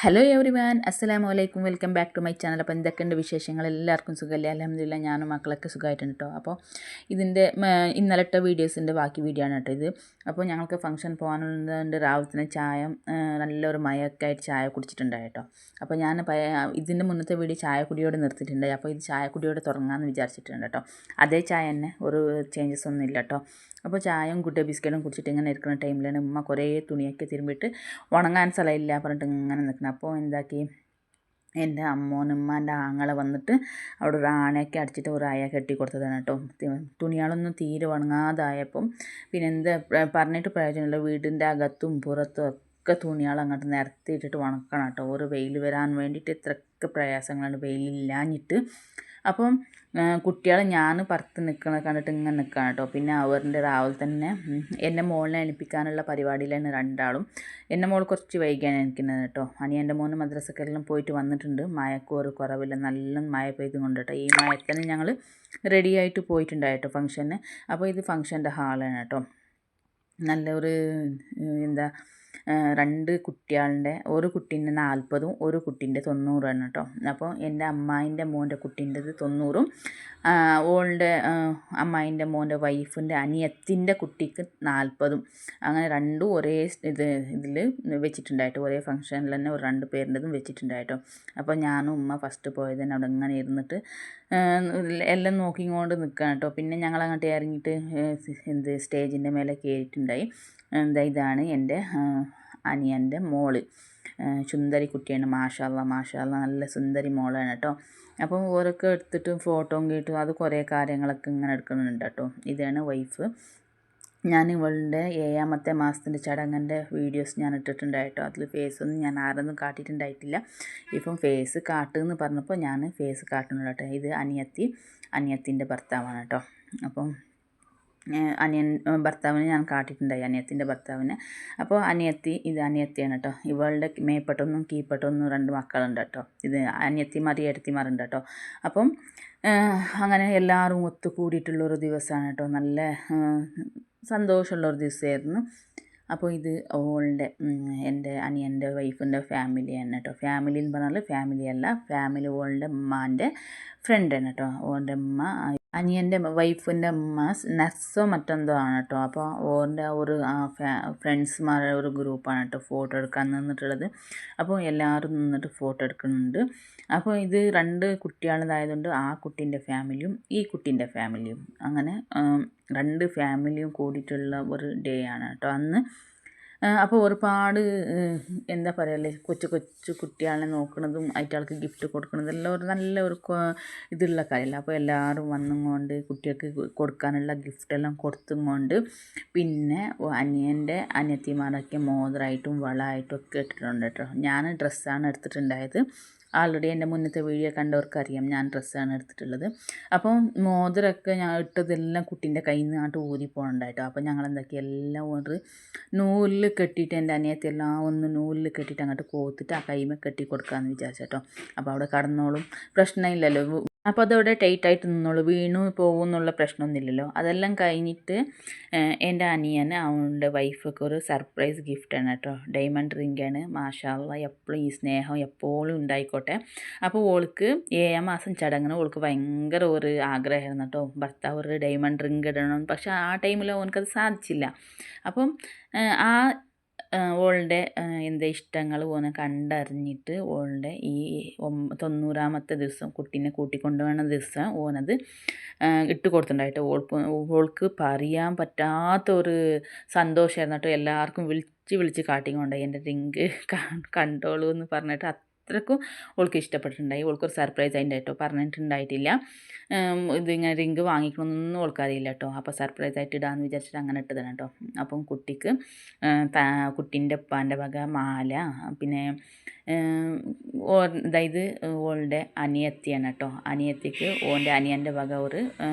Hello every one, അസ്സലാമു അലൈക്കും. Welcome back to my channel. അപ്പോൾ എന്തൊക്കെയുണ്ട് വിശേഷങ്ങൾ? എല്ലാവർക്കും സുഖമല്ലേ? അൽഹംദുലില്ലാ, ഞാനും മക്കളൊക്കെ സുഖമായിട്ടുണ്ട് കേട്ടോ. അപ്പോൾ ഇതിൻ്റെ ഇന്നലത്തെ വീഡിയോസിൻ്റെ ബാക്കി വീഡിയോ ആണ് കേട്ടോ ഇത്. അപ്പോൾ ഞങ്ങൾക്ക് ഫംഗ്ഷൻ പോകാനുള്ളതുകൊണ്ട് രാവിലെ തന്നെ നല്ലൊരു മഴയൊക്കെ ആയിട്ട് ചായ കുടിച്ചിട്ടുണ്ടായി കേട്ടോ. അപ്പോൾ ഞാൻ ഇതിൻ്റെ മുന്നത്തെ വീഡിയോ ചായ കുടിയോടെ നിർത്തിയിട്ടുണ്ടായി. അപ്പോൾ ഇത് ചായ കുടിയോടെ തുടങ്ങാമെന്ന് വിചാരിച്ചിട്ടുണ്ട് കേട്ടോ. അതേ ചായ തന്നെ, ഒരു ചേഞ്ചസ് ഒന്നും ഇല്ല കേട്ടോ. അപ്പോൾ ചായയും ബിസ്ക്കറ്റും കുടിച്ചിട്ട് ഇങ്ങനെ ഇരിക്കുന്ന ടൈമിലാണ് ഉമ്മ കുറേ തുണിയൊക്കെ തിരുമ്പിയിട്ട് ഉണങ്ങാൻ സ്ഥലമില്ല പറഞ്ഞിട്ട് ഇങ്ങനെ നിൽക്കണം. അപ്പോൾ എന്താക്കി, എൻ്റെ ഉമ്മാൻ്റെ ആങ്ങളെ വന്നിട്ട് അവിടെ ഒരു ആണയൊക്കെ അടിച്ചിട്ട് ഒരു അയ കെട്ടി കൊടുത്തതാണ് കേട്ടോ. തുണികളൊന്നും തീരെ ഉണങ്ങാതായപ്പം പിന്നെ പറഞ്ഞിട്ട് പ്രയോജനമില്ല. വീടിൻ്റെ അകത്തും പുറത്തും ഒക്കെ തുണികൾ അങ്ങോട്ട് നിരത്തിയിട്ടിട്ട് ഉണക്കണം കേട്ടോ. ഒരു വെയിൽ വരാൻ വേണ്ടിയിട്ട് ഇത്രയൊക്കെ പ്രയാസങ്ങളാണ്, വെയിലില്ലാഞ്ഞിട്ട്. അപ്പം കുട്ടികളെ ഞാൻ പുറത്ത് നിൽക്കുന്നത് കണ്ടിട്ട് ഇങ്ങനെ നിൽക്കുകയാണ് കേട്ടോ. പിന്നെ അവരുടെ രാവിലെ തന്നെ എൻ്റെ മോളിനെ എണിപ്പിക്കാനുള്ള പരിപാടിയിലാണ് രണ്ടാളും. എൻ്റെ മോൾ കുറച്ച് വൈകിയാണ് എണിക്കുന്നത് കേട്ടോ. എൻ്റെ മോന് മദ്രസക്കെല്ലാം പോയിട്ട് വന്നിട്ടുണ്ട്. മഴക്ക് ഒരു കുറവില്ല, നല്ല മഴ പെയ്ത് കൊണ്ട് കേട്ടോ. ഈ മഴത്തന്നെ ഞങ്ങൾ റെഡിയായിട്ട് പോയിട്ടുണ്ടായിട്ടോ ഫംഗ്ഷന്. അപ്പോൾ ഇത് ഫംഗ്ഷൻ്റെ ഹാളാണ് കേട്ടോ. നല്ലൊരു എന്താ, രണ്ട് കുട്ടികളുടെ, ഒരു കുട്ടീൻ്റെ 40ഉം ഒരു കുട്ടീൻ്റെ 90ആണ് കേട്ടോ. അപ്പോൾ എൻ്റെ അമ്മായിൻ്റെ മോൻ്റെ കുട്ടീൻ്റെത് 90ഉം ഓളുടെ അമ്മായിൻ്റെ മോൻ്റെ വൈഫിൻ്റെ അനിയത്തിൻ്റെ കുട്ടിക്ക് 40ഉം, അങ്ങനെ രണ്ടും ഒരേ ഇതിൽ വെച്ചിട്ടുണ്ടായിട്ട്, ഒരേ ഫംഗ്ഷനിൽ തന്നെ ഒരു 2 പേരുടേതും വെച്ചിട്ടുണ്ടായിട്ടോ. അപ്പോൾ ഞാനും ഉമ്മ ഫസ്റ്റ് പോയത് തന്നെ അവിടെ ഇങ്ങനെ ഇരുന്നിട്ട് എല്ലാം നോക്കിക്കൊണ്ട് നിൽക്കുകയാണ് കേട്ടോ. പിന്നെ ഞങ്ങൾ അങ്ങോട്ട് ഇറങ്ങിയിട്ട് സ്റ്റേജിൻ്റെ മേലെ കയറിയിട്ടുണ്ടായി. ഇതാണ് എൻ്റെ അനിയൻ്റെ മോള്, സുന്ദരി കുട്ടിയാണ്. മാഷാ അല്ലാ നല്ല സുന്ദരി മോളാണ് കേട്ടോ. അപ്പം ഓരൊക്കെ എടുത്തിട്ട് ഫോട്ടോയും കേട്ടു, അത് കുറേ കാര്യങ്ങളൊക്കെ ഇങ്ങനെ എടുക്കുന്നുണ്ട് കേട്ടോ. ഇതാണ് വൈഫ്. ഞാൻ ഇവളുടെ 7ാമത്തെ മാസത്തിൻ്റെ ചടങ്ങിൻ്റെ വീഡിയോസ് ഞാൻ ഇട്ടിട്ടുണ്ടായിട്ടോ. അതിൽ ഫേസൊന്നും ഞാൻ ആരൊന്നും കാട്ടിയിട്ടുണ്ടായിട്ടില്ല. ഇപ്പം ഫേസ് കാട്ടുമെന്ന് പറഞ്ഞപ്പോൾ ഞാൻ ഫേസ് കാട്ടുന്നു കേട്ടോ. ഇത് അനിയത്തിൻ്റെ ഭർത്താവാണ് കേട്ടോ. അപ്പം ഭർത്താവിനെ ഞാൻ കാട്ടിയിട്ടുണ്ടായി, അനിയത്തിൻ്റെ ഭർത്താവിനെ. അപ്പോൾ അനിയത്തിയാണ് കേട്ടോ. ഇവളുടെ മേപ്പെട്ടൊന്നും കീപ്പെട്ടൊന്നും 2 മക്കളുണ്ട് കേട്ടോ. ഇത് അനിയത്തിമാർ ഏടത്തിമാരുണ്ട് കേട്ടോ. അപ്പം അങ്ങനെ എല്ലാവരും ഒത്തുകൂടിയിട്ടുള്ളൊരു ദിവസമാണ് കേട്ടോ. നല്ല സന്തോഷമുള്ളൊരു ദിവസമായിരുന്നു. അപ്പോൾ ഇത് എൻ്റെ അനിയൻ്റെ വൈഫിൻ്റെ ഫാമിലിയാണ് കേട്ടോ. ഫാമിലി എന്ന് പറഞ്ഞാൽ ഫാമിലിയല്ല, ഫാമിലി ഓളുടെ ഉമ്മാൻ്റെ ഫ്രണ്ടാണ് കേട്ടോ. ഓളുടെ ഉമ്മ അനിയൻ്റെ വൈഫിൻ്റെ ഉമ്മ നർസോ മറ്റെന്തോ ആണ് കേട്ടോ. അപ്പോൾ ഓൻ്റെ ഒരു ഫ്രണ്ട്സ്മാരുടെ ഒരു ഗ്രൂപ്പാണ് കേട്ടോ ഫോട്ടോ എടുക്കാൻ നിന്നിട്ടുള്ളത്. അപ്പോൾ എല്ലാവരും നിന്നിട്ട് ഫോട്ടോ എടുക്കുന്നുണ്ട്. അപ്പോൾ ഇത് 2 കുട്ടികളതായതുകൊണ്ട് ആ കുട്ടീൻ്റെ ഫാമിലിയും ഈ കുട്ടീൻ്റെ ഫാമിലിയും, അങ്ങനെ 2 ഫാമിലിയും കൂടിയിട്ടുള്ള ഒരു ഡേ ആണ് കേട്ടോ അന്ന്. അപ്പോൾ ഒരുപാട് എന്താ പറയല്ലേ, കൊച്ചു കുട്ടികളെ നോക്കുന്നതും അയിറ്റാൾക്ക് ഗിഫ്റ്റ് കൊടുക്കുന്നതും എല്ലാം ഒരു നല്ലൊരു ഇതുള്ള കാര്യമല്ല. അപ്പോൾ എല്ലാവരും വന്നും കൊണ്ട് കുട്ടികൾക്ക് കൊടുക്കാനുള്ള ഗിഫ്റ്റെല്ലാം കൊടുത്തും കൊണ്ട്, പിന്നെ അനിയൻ്റെ അനിയത്തിമാരൊക്കെ മോതിരമായിട്ടും വളമായിട്ടും ഒക്കെ ഇട്ടിട്ടുണ്ട് കേട്ടോ. ഞാൻ ഡ്രസ്സാണ് എടുത്തിട്ടുണ്ടായത്. ആൾറെഡി എൻ്റെ മുന്നത്തെ വീഡിയോ കണ്ടവർക്കറിയാം ഞാൻ ഡ്രസ്സാണ് എടുത്തിട്ടുള്ളത്. അപ്പം മോതിരമൊക്കെ ഞാൻ ഇട്ടതെല്ലാം കുട്ടീൻ്റെ കയ്യിൽ നിന്ന് അങ്ങോട്ട് ഊരി പോകണ്ടായിട്ടോ. അപ്പം ഞങ്ങൾ എന്താക്കി, എല്ലാം ഒരു നൂലിൽ കെട്ടിയിട്ട്, എൻ്റെ അനിയത്തി എല്ലാം ഒന്ന് നൂലിൽ കെട്ടിയിട്ട് അങ്ങോട്ട് കോത്തിട്ട് ആ കൈമ കെട്ടി കൊടുക്കാമെന്ന് വിചാരിച്ചേട്ടോ. അപ്പോൾ അവിടെ കടന്നോളും, പ്രശ്നമില്ലല്ലോ. അപ്പോൾ അതവിടെ ടൈറ്റായിട്ട് നിന്നോളൂ, വീണു പോകും എന്നുള്ള പ്രശ്നമൊന്നുമില്ലല്ലോ. അതെല്ലാം കഴിഞ്ഞിട്ട് എൻ്റെ അനിയന് അവളുടെ വൈഫൊക്കെ ഒരു സർപ്രൈസ് ഗിഫ്റ്റാണ് കേട്ടോ. ഡയമണ്ട് റിംഗാണ്. മാഷാ അല്ലാ, എപ്പോഴും ഈ സ്നേഹം എപ്പോഴും ഉണ്ടായിക്കോട്ടെ. അപ്പോൾ ഓൾക്ക് 7ാം മാസം ചടങ്ങിന് ഓൾക്ക് ഭയങ്കര ഒരു ആഗ്രഹമായിരുന്നു കേട്ടോ, ഭർത്താവ് ഒരു ഡയമണ്ട് റിംഗ് ഇടണം. പക്ഷെ ആ ടൈമിൽ ഓനക്കത് സാധിച്ചില്ല. അപ്പം ആ ഓളുടെ ഇഷ്ടങ്ങൾ ഓനെ കണ്ടറിഞ്ഞിട്ട് ഓളുടെ ഈ 90ാമത്തെ ദിവസം കുട്ടീനെ കൂട്ടിക്കൊണ്ടുപോകുന്ന ദിവസം ഓനത് ഇട്ട് കൊടുത്തിട്ടുണ്ടായിട്ട് ഓൾക്ക് പറയാൻ പറ്റാത്തൊരു സന്തോഷമായിരുന്നു കേട്ടോ. എല്ലാവർക്കും വിളിച്ച് കാട്ടിക്കൊണ്ടായി, എൻ്റെ റിങ്ക് കണ്ടോളൂ എന്ന് പറഞ്ഞിട്ട് അത്രക്കും ഓൾക്ക് ഇഷ്ടപ്പെട്ടിട്ടുണ്ടായി. ഓൾക്കൊരു സർപ്രൈസ് അതിൻ്റെ കേട്ടോ, പറഞ്ഞിട്ടുണ്ടായിട്ടില്ല. ഇതിങ്ങനെ റിങ്ക് വാങ്ങിക്കണമെന്നൊന്നും ഓൾക്കറിയില്ല കേട്ടോ. അപ്പോൾ സർപ്രൈസ് ആയിട്ട് ഇടാമെന്ന് വിചാരിച്ചിട്ട് അങ്ങനെ ഇട്ടതാണ് കേട്ടോ. അപ്പം കുട്ടിക്ക് കുട്ടീൻ്റെ ഉപ്പാൻ്റെ വക മാല, പിന്നെ അതായത് ഓളുടെ അനിയത്തിയാണ് കേട്ടോ. അനിയത്തിക്ക് ഓൻ്റെ അനിയൻ്റെ വക ഒരു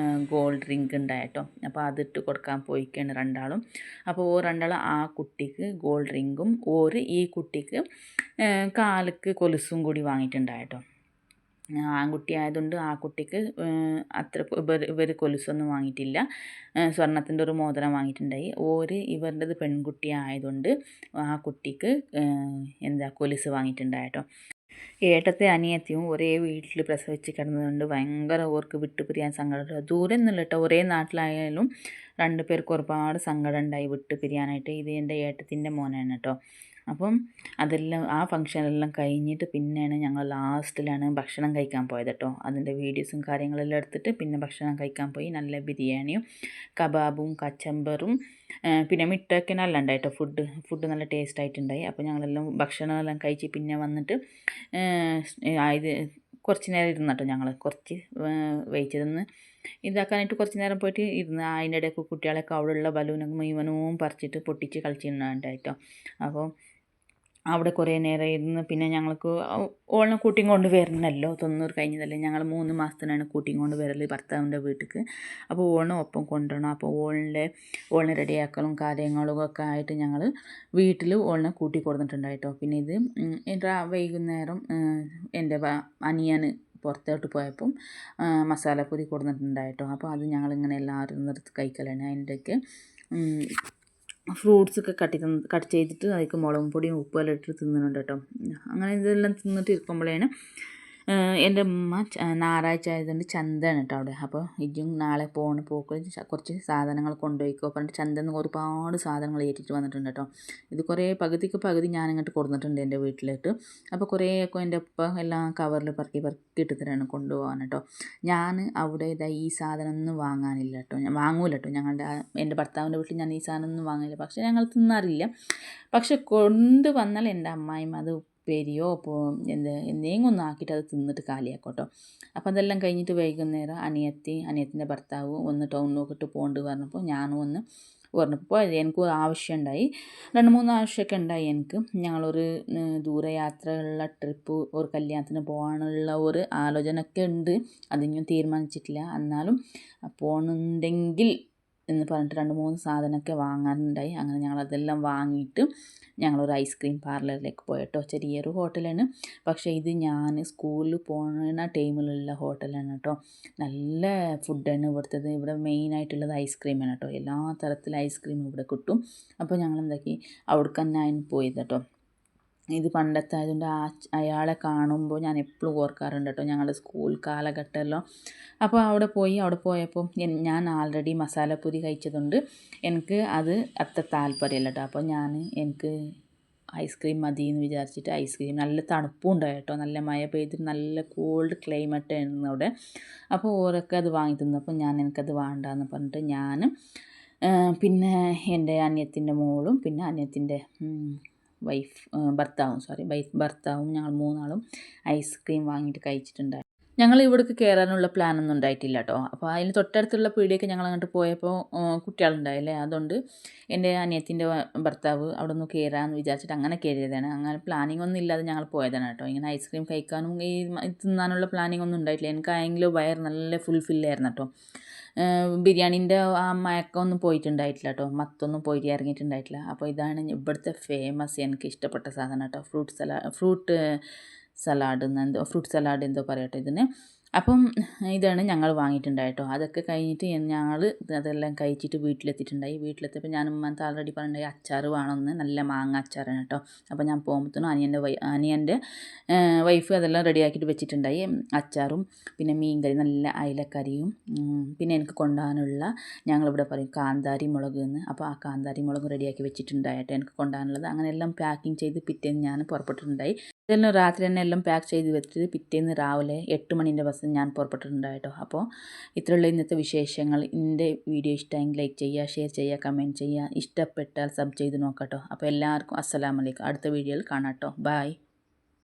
ഗോൾഡ് റിംഗ് ഉണ്ടായിട്ടോ. അപ്പോൾ അതിട്ട് കൊടുക്കാൻ പോയിക്കാണ് രണ്ടാളും. അപ്പോൾ രണ്ടാളും ആ കുട്ടിക്ക് ഗോൾഡ് റിംഗും ഈ കുട്ടിക്ക് കാലിക്ക് കൊലുസും കൂടി വാങ്ങിയിട്ടുണ്ടായിട്ടോ. ആൺകുട്ടി ആയതുകൊണ്ട് ആ കുട്ടിക്ക് അത്ര ഇവർ കൊലുസൊന്നും വാങ്ങിയിട്ടില്ല, സ്വർണത്തിൻ്റെ ഒരു മോതിരം വാങ്ങിയിട്ടുണ്ടായി. ഇവരുടേത് പെൺകുട്ടി ആയതുകൊണ്ട് ആ കുട്ടിക്ക് എന്താ കൊലുസ് വാങ്ങിയിട്ടുണ്ടായിട്ടോ. ഏട്ടത്തെ അനിയത്തിയും ഒരേ വീട്ടിൽ പ്രസവിച്ച് കിടന്നതുകൊണ്ട് ഭയങ്കര ഓർക്ക് വിട്ടുപിരിയാൻ സങ്കടം. ദൂരം ഒന്നുമില്ല കേട്ടോ, ഒരേ നാട്ടിലായാലും രണ്ടു പേർക്ക് ഒരുപാട് സങ്കടം ഉണ്ടായി വിട്ടു പിരിയാനായിട്ട്. ഇത് എൻ്റെ ഏട്ടത്തിൻ്റെ മോനാണ് കേട്ടോ. അപ്പം അതെല്ലാം ആ ഫംഗ്ഷനെല്ലാം കഴിഞ്ഞിട്ട് പിന്നെയാണ് ഞങ്ങൾ ലാസ്റ്റിലാണ് ഭക്ഷണം കഴിക്കാൻ പോയത് കേട്ടോ. അതിൻ്റെ വീഡിയോസും കാര്യങ്ങളെല്ലാം എടുത്തിട്ട് പിന്നെ ഭക്ഷണം കഴിക്കാൻ പോയി. നല്ല ബിരിയാണിയും കബാബും കച്ചമ്പറും പിന്നെ മിഠായിക്ക് നല്ല ഉണ്ടായിട്ടോ. ഫുഡ് നല്ല ടേസ്റ്റ് ആയിട്ടുണ്ടായി. അപ്പോൾ ഞങ്ങളെല്ലാം ഭക്ഷണമെല്ലാം കഴിച്ച് പിന്നെ വന്നിട്ട് ഇത് കുറച്ച് നേരം ഇരുന്ന് കേട്ടോ. ഞങ്ങൾ കുറച്ച് വെയിറ്റിരുന്ന് ഇതാക്കാനായിട്ട് കുറച്ച് നേരം പോയിട്ട് ഇരുന്ന് അതിൻ്റെ ഇടയ്ക്ക് കുട്ടികളൊക്കെ അവിടെയുള്ള ബലൂണൊക്കെ മുഴുവനും പറിച്ചിട്ട് പൊട്ടിച്ച് കളിച്ചിട്ടുണ്ടായിട്ടോ. അപ്പോൾ അവിടെ കുറേ നേരം ഇരുന്ന് പിന്നെ ഞങ്ങൾക്ക് ഓളിനെ കൂട്ടിയും കൊണ്ട് വരണമല്ലോ, 90 കഴിഞ്ഞതല്ലേ. ഞങ്ങൾ 3 മാസത്തിനാണ് കൂട്ടിയും കൊണ്ട് വരൽ ഭർത്താവിൻ്റെ വീട്ടിലേക്ക്. അപ്പോൾ ഓളിനെ ഒപ്പം കൊണ്ടുവരണം. അപ്പോൾ ഓളിനെ റെഡിയാക്കലും കാര്യങ്ങളും ഒക്കെ ആയിട്ട് ഞങ്ങൾ വീട്ടിൽ ഓളിനെ കൂട്ടി കൊടുത്തിട്ടുണ്ടായിട്ടോ. പിന്നെ ഇത് വൈകുന്നേരം എൻ്റെ അനിയന് പുറത്തോട്ട് പോയപ്പം മസാലപ്പൊരി കൊടുത്തിട്ടുണ്ടായിട്ടോ. അപ്പോൾ അത് ഞങ്ങളിങ്ങനെ എല്ലാവരും നിർത്തി കഴിക്കലാണ്. അതിൻ്റെയൊക്കെ ഫ്രൂട്ട്സൊക്കെ കട്ട് ചെയ്തിട്ട് അതിലേക്ക് മുളകും പൊടിയും ഉപ്പെല്ലാം ഇട്ട് തിന്നുന്നുണ്ട് കേട്ടോ. അങ്ങനെ ഇതെല്ലാം തിന്നിട്ട് ഇരിക്കുമ്പോഴാണ് എൻ്റെ ഉമ്മ ഞായറാഴ്ച ആയതുകൊണ്ട് ചന്തയാണ് കേട്ടോ അവിടെ. അപ്പോൾ ഇജും നാളെ പോക്ക് കുറച്ച് സാധനങ്ങൾ കൊണ്ടുപോയിക്കോ പറഞ്ഞിട്ട് ചന്തയിൽ നിന്ന് ഒരുപാട് സാധനങ്ങൾ ഏറ്റിട്ട് വന്നിട്ടുണ്ട് കേട്ടോ. ഇത് കുറേ പകുതി ഞാനിങ്ങോട്ട് കൊടുത്തിട്ടുണ്ട് എൻ്റെ വീട്ടിലേക്ക്. അപ്പോൾ കുറേയൊക്കെ എൻ്റെ ഉപ്പ എല്ലാം കവറിൽ പറക്കി ഇട്ടിട്ടാണ് കൊണ്ടുപോകാൻ കേട്ടോ. ഞാൻ അവിടെ ഈ സാധനം ഒന്നും വാങ്ങാനില്ല കേട്ടോ, ഞാൻ വാങ്ങൂല കേട്ടോ. എൻ്റെ ഭർത്താവിൻ്റെ വീട്ടിൽ ഞാൻ ഈ സാധനം ഒന്നും വാങ്ങില്ല, പക്ഷേ ഞങ്ങൾ തിന്നാറില്ല. പക്ഷെ കൊണ്ടുവന്നാൽ എൻ്റെ അമ്മായിയും അത് ഉപ്പേരിയോ എന്തെങ്കിലും ഒന്ന് ആക്കിയിട്ട് അത് തിന്നിട്ട് കാലിയാക്കോട്ടോ. അപ്പോൾ അതെല്ലാം കഴിഞ്ഞിട്ട് വൈകുന്നേരം അനിയത്തിൻ്റെ ഭർത്താവ് ഒന്ന് ടൗണിലോട്ട് പോകേണ്ടി പറഞ്ഞപ്പോൾ ഞാനും ഒന്ന് പറഞ്ഞപ്പോൾ എനിക്ക് ആവശ്യം ഉണ്ടായി, 2-3 ആവശ്യമൊക്കെ ഉണ്ടായി എനിക്ക്. ഞങ്ങളൊരു ദൂരയാത്രയുള്ള ട്രിപ്പ് ഒരു കല്യാണത്തിന് പോകാനുള്ള ഒരു ആലോചനയൊക്കെ ഉണ്ട്. അതിനും തീരുമാനിച്ചിട്ടില്ല. എന്നാലും പോകണമെന്നുണ്ടെങ്കിൽ എന്ന് പറഞ്ഞിട്ട് 2-3 സാധനമൊക്കെ വാങ്ങാനുണ്ടായി. അങ്ങനെ ഞങ്ങളതെല്ലാം വാങ്ങിയിട്ട് ഞങ്ങളൊരു ഐസ്ക്രീം പാർലറിലേക്ക് പോയിട്ടോ. ചെറിയൊരു ഹോട്ടലാണ്, പക്ഷേ ഇത് ഞാൻ സ്കൂളിൽ പോകുന്ന ടൈമിലുള്ള ഹോട്ടലാണ് കേട്ടോ. നല്ല ഫുഡാണ് ഇവിടുത്തത്. ഇവിടെ മെയിനായിട്ടുള്ളത് ഐസ്ക്രീമാണ് കേട്ടോ. എല്ലാ തരത്തിലും ഐസ്ക്രീം ഇവിടെ കിട്ടും. അപ്പോൾ ഞങ്ങൾ എന്താക്കി അവിടേക്ക് തന്നെ അതിന് പോയത് കേട്ടോ. ഇത് പണ്ടത്തെ ആയതുകൊണ്ട് അയാളെ കാണുമ്പോൾ ഞാൻ എപ്പോഴും ഓർക്കാറുണ്ട് കേട്ടോ, ഞങ്ങളുടെ സ്കൂൾ കാലഘട്ടമല്ലോ. അപ്പോൾ അവിടെ പോയപ്പോൾ ഞാൻ ആൾറെഡി മസാലപ്പൊരി കഴിച്ചതുകൊണ്ട് എനിക്ക് അത് അത്ര താല്പര്യമില്ല കേട്ടോ. അപ്പോൾ എനിക്ക് ഐസ്ക്രീം മതി എന്ന് വിചാരിച്ചിട്ട് ഐസ്ക്രീം, നല്ല തണുപ്പും ഉണ്ടായി കേട്ടോ. നല്ല മഴ പെയ്തിട്ട് നല്ല കോൾഡ് ക്ലൈമറ്റ് ആയിരുന്നു അവിടെ. അപ്പോൾ ഓരൊക്കെ അത് വാങ്ങി തന്നു. അപ്പോൾ എനിക്കത് വേണ്ടാന്ന് പറഞ്ഞിട്ട് ഞാൻ പിന്നെ എൻ്റെ അനിയത്തിൻ്റെ മോളും പിന്നെ അനിയത്തിൻ്റെ ഭർത്താവും ഞങ്ങൾ 3 ആളും ഐസ്ക്രീം വാങ്ങിയിട്ട് കഴിച്ചിട്ടുണ്ടായി. ഞങ്ങൾ ഇവിടേക്ക് കയറാനുള്ള പ്ലാനൊന്നും ഉണ്ടായിട്ടില്ല കേട്ടോ. അപ്പോൾ അതിന് തൊട്ടടുത്തുള്ള പീടിയൊക്കെ ഞങ്ങൾ അങ്ങോട്ട് പോയപ്പോൾ കുട്ടികളുണ്ടായില്ലേ, അതുകൊണ്ട് എൻ്റെ അനിയത്തിൻ്റെ ഭർത്താവ് അവിടെ നിന്ന് കയറാമെന്ന് വിചാരിച്ചിട്ട് അങ്ങനെ കയറിയതാണ്. അങ്ങനെ പ്ലാനിങ് ഒന്നും ഇല്ലാതെ ഞങ്ങൾ പോയതാണ് കേട്ടോ. ഇങ്ങനെ ഐസ്ക്രീം കഴിക്കാനും ഈ തിന്നാനുള്ള പ്ലാനിങ് ഒന്നും ഉണ്ടായിട്ടില്ല. എനിക്കായെങ്കിലും വയറ് നല്ല ഫുൾഫില്ലായിരുന്നു കേട്ടോ. ബിരിയാണീൻ്റെ ആ മയക്കമൊന്നും പോയിട്ടുണ്ടായിട്ടില്ല കേട്ടോ, മത്തൊന്നും പോയിട്ട് ഇറങ്ങിയിട്ടുണ്ടായിട്ടില്ല. അപ്പോൾ ഇതാണ് ഇവിടുത്തെ ഫേമസ് എനിക്ക് ഇഷ്ടപ്പെട്ട സാധനം കേട്ടോ, ഫ്രൂട്ട് സലാഡ് എന്തോ പറയട്ടോ ഇതിന്. അപ്പം ഇതാണ് ഞങ്ങൾ വാങ്ങിയിട്ടുണ്ടായിട്ടോ. അതൊക്കെ കഴിഞ്ഞിട്ട് ഞങ്ങൾ അതെല്ലാം കഴിച്ചിട്ട് വീട്ടിലെത്തിയിട്ടുണ്ടായി. വീട്ടിലെത്തിയപ്പോൾ ഞാൻ ഉമ്മത്തെ ആൾറെഡി പറഞ്ഞിട്ടുണ്ടായി അച്ചാർ വേണമെന്ന്, നല്ല മാങ്ങ അച്ചാറാണ് കേട്ടോ. അപ്പോൾ ഞാൻ പോകുമ്പോഴത്തേനും അനിയൻ്റെ വൈഫ് അതെല്ലാം റെഡിയാക്കിയിട്ട് വെച്ചിട്ടുണ്ടായി. അച്ചാറും പിന്നെ മീൻകറി, നല്ല അയിലക്കറിയും, പിന്നെ എനിക്ക് കൊണ്ടുപോകാനുള്ള ഞങ്ങളിവിടെ പറയും കാന്താരി മുളക് എന്ന്. അപ്പോൾ ആ കാന്താരി മുളക് റെഡിയാക്കി വെച്ചിട്ടുണ്ടായിട്ടോ എനിക്ക് കൊണ്ടുപോകാനുള്ളത്. അങ്ങനെ എല്ലാം പാക്കിങ് ചെയ്ത് പിറ്റേന്ന് ഞാൻ പുറപ്പെട്ടിട്ടുണ്ടായി. ഇതെല്ലാം രാത്രി തന്നെ എല്ലാം പാക്ക് ചെയ്ത് വെച്ചിട്ട് പിറ്റേന്ന് രാവിലെ 8 മണീൻ്റെ ബസ്സിൽ ഞാൻ പുറപ്പെട്ടിട്ടുണ്ടായിട്ടോ. അപ്പോൾ ഇത്രയുള്ള ഇന്നത്തെ വിശേഷങ്ങൾ. എൻ്റെ വീഡിയോ ഇഷ്ടമെങ്കിൽ ലൈക്ക് ചെയ്യുക, ഷെയർ ചെയ്യുക, കമൻറ്റ് ചെയ്യുക, ഇഷ്ടപ്പെട്ടാൽ സബ് ചെയ്ത് നോക്കാം കേട്ടോ. അപ്പോൾ എല്ലാവർക്കും അസ്സലാമു അലൈക്കും. അടുത്ത വീഡിയോയിൽ കാണാം കേട്ടോ. ബൈ.